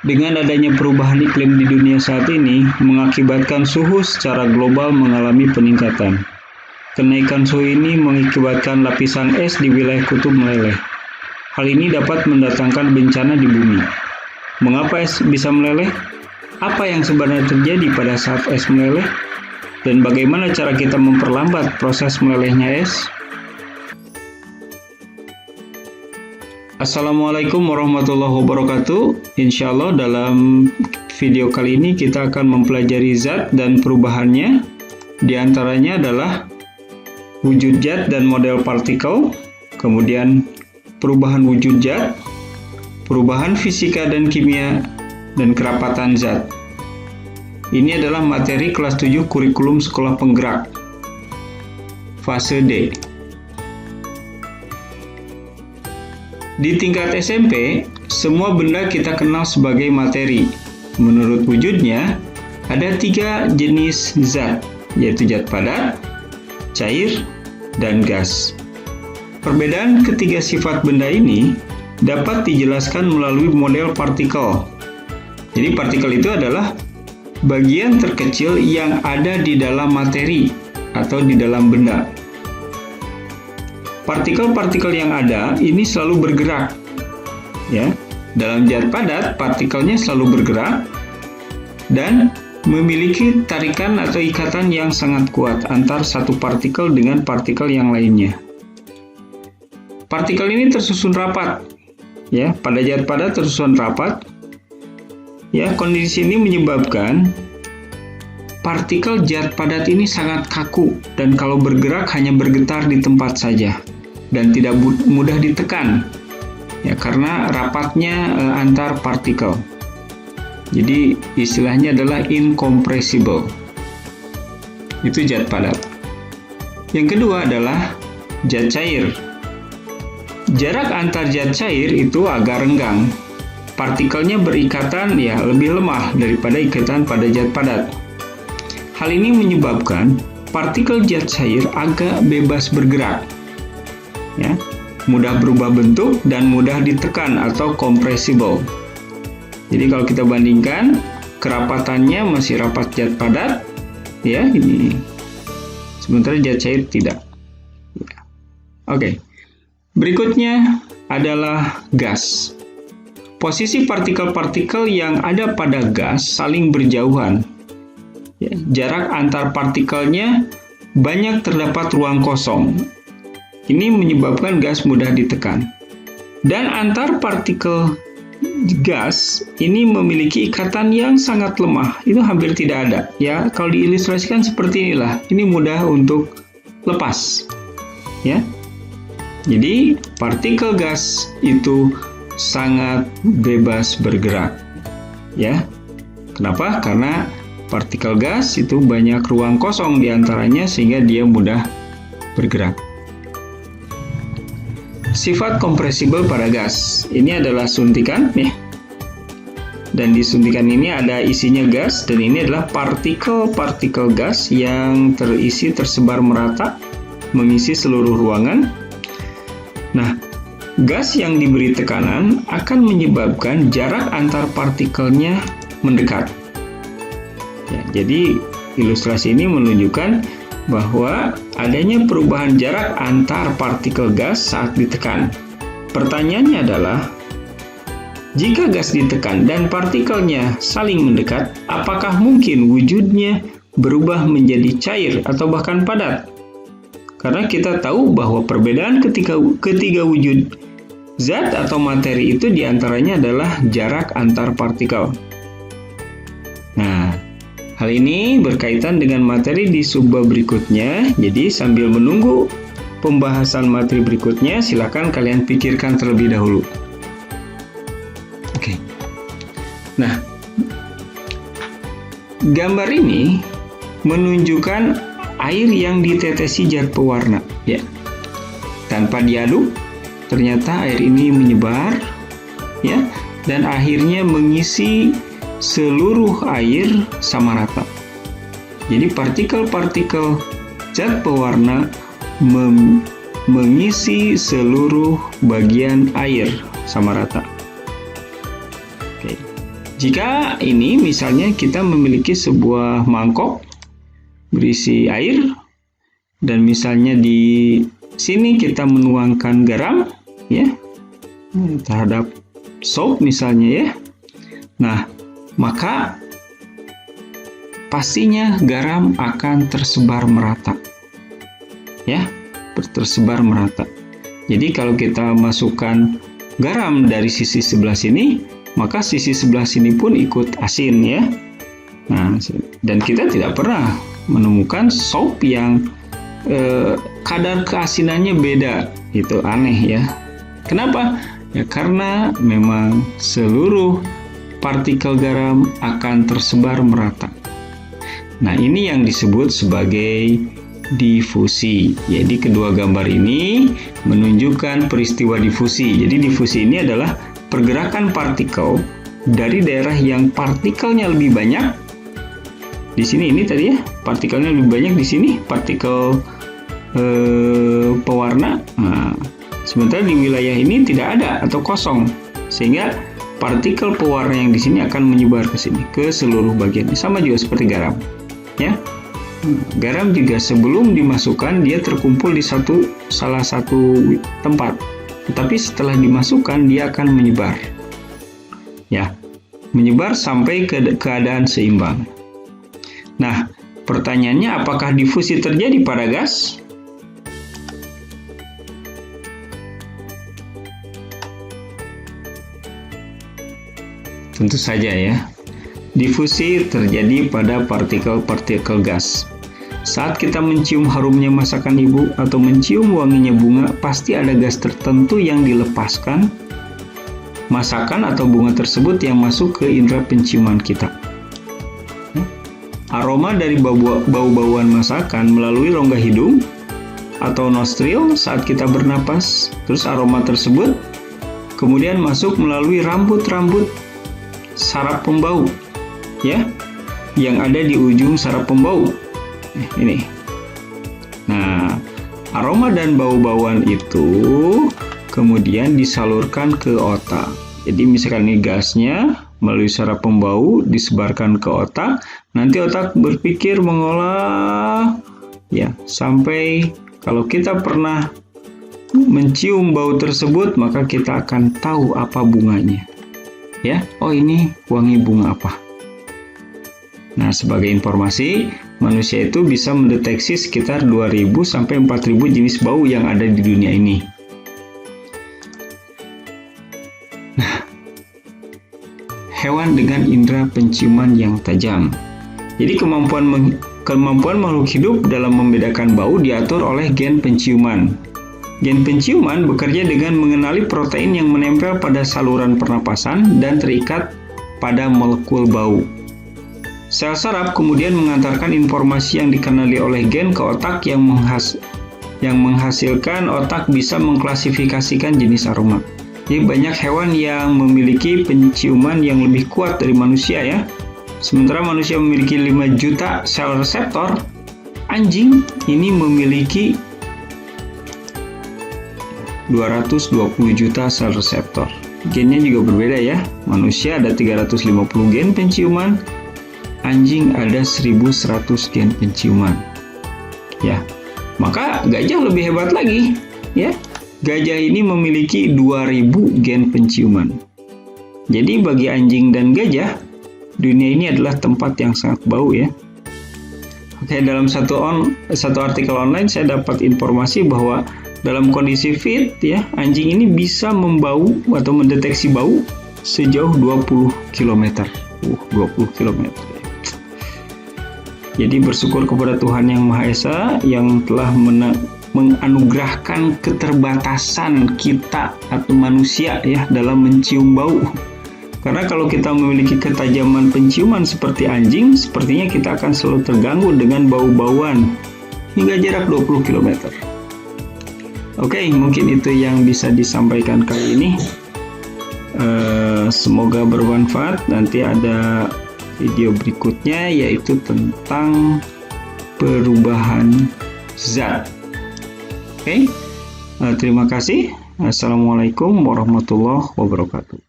Dengan adanya perubahan iklim di dunia saat ini, mengakibatkan suhu secara global mengalami peningkatan. Kenaikan suhu ini mengakibatkan lapisan es di wilayah kutub meleleh. Hal ini dapat mendatangkan bencana di bumi. Mengapa es bisa meleleh? Apa yang sebenarnya terjadi pada saat es meleleh? Dan bagaimana cara kita memperlambat proses melelehnya es? Assalamualaikum warahmatullahi wabarakatuh. Insya Allah dalam video kali ini kita akan mempelajari zat dan perubahannya. Di antaranya adalah wujud zat dan model partikel, kemudian perubahan wujud zat, perubahan fisika dan kimia, dan kerapatan zat. Ini adalah materi kelas 7 kurikulum sekolah penggerak, fase D. Di tingkat SMP, semua benda kita kenal sebagai materi. Menurut wujudnya, ada 3 jenis zat, yaitu zat padat, cair, dan gas. Perbedaan ketiga sifat benda ini dapat dijelaskan melalui model partikel. Jadi partikel itu adalah bagian terkecil yang ada di dalam materi atau di dalam benda. Partikel-partikel yang ada ini selalu bergerak. Ya, dalam zat padat, partikelnya selalu bergerak dan memiliki tarikan atau ikatan yang sangat kuat antar satu partikel dengan partikel yang lainnya. Partikel ini tersusun rapat. Ya, pada zat padat tersusun rapat. Ya, kondisi ini menyebabkan partikel zat padat ini sangat kaku dan kalau bergerak hanya bergetar di tempat saja dan tidak mudah ditekan, ya, karena rapatnya antar partikel. Jadi istilahnya adalah incompressible. Itu zat padat. Yang kedua adalah zat cair. Jarak antar zat cair itu agak renggang. Partikelnya berikatan lebih lemah daripada ikatan pada zat padat. Hal ini menyebabkan partikel zat cair agak bebas bergerak. Ya, mudah berubah bentuk dan mudah ditekan atau compressible. Jadi kalau kita bandingkan, kerapatannya masih rapat zat padat, ya ini. Sementara zat cair tidak. Ya. Oke. Berikutnya adalah gas. Posisi partikel-partikel yang ada pada gas saling berjauhan. Ya, jarak antar partikelnya banyak terdapat ruang kosong. Ini menyebabkan gas mudah ditekan. Dan antar partikel gas ini memiliki ikatan yang sangat lemah. Itu hampir tidak ada. Ya, kalau diilustrasikan seperti inilah. Ini mudah untuk lepas. Ya. Jadi, partikel gas itu sangat bebas bergerak. Ya. Kenapa? Karena partikel gas itu banyak ruang kosong di antaranya sehingga dia mudah bergerak. Sifat compressible pada gas. Ini adalah suntikan, ya. Dan di suntikan ini ada isinya gas dan ini adalah partikel-partikel gas yang tersebar merata mengisi seluruh ruangan. Nah, gas yang diberi tekanan akan menyebabkan jarak antar partikelnya mendekat. Ya, jadi ilustrasi ini menunjukkan bahwa adanya perubahan jarak antar partikel gas saat ditekan. Pertanyaannya adalah, jika gas ditekan dan partikelnya saling mendekat, apakah mungkin wujudnya berubah menjadi cair atau bahkan padat? Karena kita tahu bahwa perbedaan ketiga wujud zat atau materi itu diantaranya adalah jarak antar partikel. Nah, hal ini berkaitan dengan materi di subbab berikutnya. Jadi sambil menunggu pembahasan materi berikutnya, silakan kalian pikirkan terlebih dahulu. Oke. Nah, gambar ini menunjukkan air yang ditetesi zat pewarna, ya. Tanpa diaduk, ternyata air ini menyebar, ya, dan akhirnya mengisi seluruh air sama rata. Jadi partikel-partikel zat pewarna mengisi seluruh bagian air sama rata. Oke. Jika ini misalnya kita memiliki sebuah mangkok berisi air, dan misalnya di sini kita menuangkan garam ya terhadap sop misalnya ya. Nah, maka pastinya garam akan tersebar merata. Ya, tersebar merata. Jadi kalau kita masukkan garam dari sisi sebelah sini, maka sisi sebelah sini pun ikut asin ya. Nah, dan kita tidak pernah menemukan sop yang kadar keasinannya beda. Itu aneh ya. Kenapa? Ya karena memang seluruh partikel garam akan tersebar merata. Nah, ini yang disebut sebagai difusi. Jadi kedua gambar ini menunjukkan peristiwa difusi. Jadi difusi ini adalah pergerakan partikel dari daerah yang partikelnya lebih banyak. Di sini ini tadi ya, partikelnya lebih banyak di sini, partikel pewarna. Nah, sementara di wilayah ini tidak ada atau kosong, sehingga partikel pewarna yang di sini akan menyebar ke sini, ke seluruh bagian. Sama juga seperti garam, ya. Garam juga sebelum dimasukkan dia terkumpul di salah satu tempat, tetapi setelah dimasukkan dia akan menyebar, ya, menyebar sampai ke keadaan seimbang. Nah, pertanyaannya apakah difusi terjadi pada gas? Tentu saja ya. Difusi terjadi pada partikel-partikel gas. Saat kita mencium harumnya masakan ibu atau mencium wanginya bunga, pasti ada gas tertentu yang dilepaskan masakan atau bunga tersebut yang masuk ke indera penciuman kita. Aroma dari bau-bauan masakan melalui rongga hidung atau nostril saat kita bernapas, terus aroma tersebut kemudian masuk melalui rambut-rambut saraf pembau, ya, yang ada di ujung saraf pembau. Ini. Nah, aroma dan bau-bauan itu kemudian disalurkan ke otak. Jadi misalkan ini gasnya melalui saraf pembau disebarkan ke otak, nanti otak berpikir mengolah ya sampai kalau kita pernah mencium bau tersebut maka kita akan tahu apa bunganya. Ya, oh ini wangi bunga apa. Nah, sebagai informasi, manusia itu bisa mendeteksi sekitar 2.000 sampai 4.000 jenis bau yang ada di dunia ini. Nah, hewan dengan indera penciuman yang tajam. Jadi kemampuan makhluk hidup dalam membedakan bau diatur oleh gen penciuman. Gen penciuman bekerja dengan mengenali protein yang menempel pada saluran pernapasan dan terikat pada molekul bau. Sel saraf kemudian mengantarkan informasi yang dikenali oleh gen ke otak yang menghasilkan otak bisa mengklasifikasikan jenis aroma. Jadi banyak hewan yang memiliki penciuman yang lebih kuat dari manusia ya. Sementara manusia memiliki 5 juta sel reseptor, anjing ini memiliki 220 juta sel reseptor. Gennya juga berbeda ya. Manusia ada 350 gen penciuman, anjing ada 1100 gen penciuman. Ya. Maka gajah lebih hebat lagi, ya. Gajah ini memiliki 2000 gen penciuman. Jadi bagi anjing dan gajah, dunia ini adalah tempat yang sangat bau ya. Oke, dalam satu artikel online saya dapat informasi bahwa dalam kondisi fit ya, anjing ini bisa membau atau mendeteksi bau sejauh 20 km. 20 km. Jadi bersyukur kepada Tuhan Yang Maha Esa yang telah menganugerahkan keterbatasan kita atau manusia ya dalam mencium bau. Karena kalau kita memiliki ketajaman penciuman seperti anjing, sepertinya kita akan selalu terganggu dengan bau-bauan hingga jarak 20 km. Oke, mungkin itu yang bisa disampaikan kali ini. Semoga bermanfaat. Nanti ada video berikutnya yaitu tentang perubahan zat. Oke, terima kasih. Assalamualaikum warahmatullahi wabarakatuh.